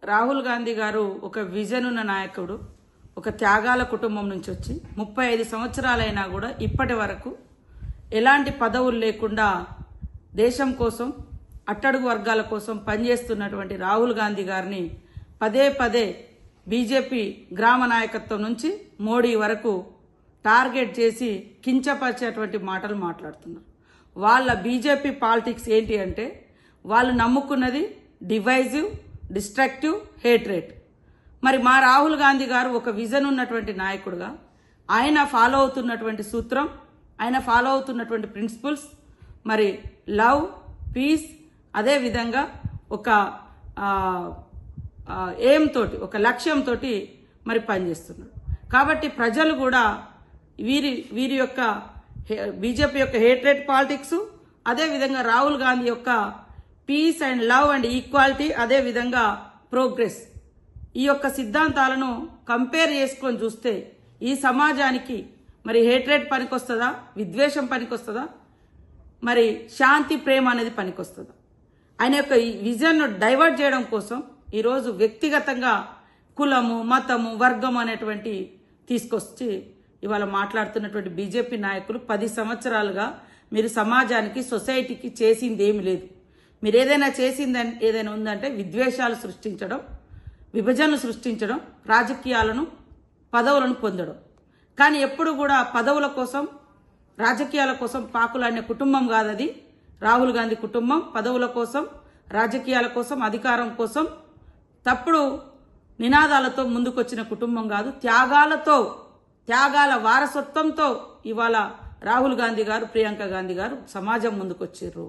రాహుల్ గాంధీ గారు ఒక విజన్ ఉన్న నాయకుడు, ఒక త్యాగాల కుటుంబం నుంచి వచ్చి 35 సంవత్సరాలైనా కూడా ఇప్పటి వరకు ఎలాంటి పదవులు లేకుండా దేశం కోసం, అట్టడుగు వర్గాల కోసం పనిచేస్తున్నటువంటి రాహుల్ గాంధీ గారిని పదే పదే బీజేపీ గ్రామ నాయకత్వం నుంచి మోడీ వరకు టార్గెట్ చేసి కించపరిచేటువంటి మాటలు మాట్లాడుతున్నారు. వాళ్ళ బీజేపీ పాలిటిక్స్ ఏంటి అంటే వాళ్ళు నమ్ముకున్నది డివైజివ్, డిస్ట్రక్టివ్, హేట్రేట్. మరి మా రాహుల్ గాంధీ గారు ఒక విజన్ ఉన్నటువంటి నాయకుడుగా ఆయన ఫాలో అవుతున్నటువంటి సూత్రం, ఆయన ఫాలో అవుతున్నటువంటి ప్రిన్సిపల్స్ మరి లవ్, పీస్, అదేవిధంగా ఒక ఎయిమ్ తోటి, ఒక లక్ష్యంతో మరి పనిచేస్తున్నారు. కాబట్టి ప్రజలు కూడా వీరి యొక్క బీజేపీ యొక్క హేట్రేట్ పాలిటిక్స్, అదేవిధంగా రాహుల్ గాంధీ యొక్క peace and love and equality, అదేవిధంగా ప్రోగ్రెస్, ఈ యొక్క సిద్ధాంతాలను కంపేర్ చేసుకొని చూస్తే ఈ సమాజానికి మరి హేట్రేట్ పనికొస్తుందా, విద్వేషం పనికొస్తుందా, మరి శాంతి, ప్రేమ అనేది పనికొస్తుందా? ఆయన యొక్క ఈ విజన్ను డైవర్ట్ చేయడం కోసం ఈరోజు వ్యక్తిగతంగా కులము, మతము, వర్గం అనేటువంటి తీసుకొచ్చి ఇవాళ మాట్లాడుతున్నటువంటి బీజేపీ నాయకులు 10 సంవత్సరాలుగా మీరు సమాజానికి, సొసైటీకి చేసింది ఏమి లేదు. మీరు ఏదైనా ఉందంటే విద్వేషాలు సృష్టించడం, విభజనలు సృష్టించడం, రాజకీయాలను, పదవులను పొందడం. కానీ ఎప్పుడు కూడా పదవుల కోసం, రాజకీయాల కోసం పాకులాడిన కుటుంబం కాదది రాహుల్ గాంధీ కుటుంబం. పదవుల కోసం, రాజకీయాల కోసం, అధికారం కోసం తప్పుడు నినాదాలతో ముందుకొచ్చిన కుటుంబం కాదు. త్యాగాల వారసత్వంతో ఇవాళ రాహుల్ గాంధీ గారు, ప్రియాంక గాంధీ గారు సమాజం ముందుకొచ్చారు.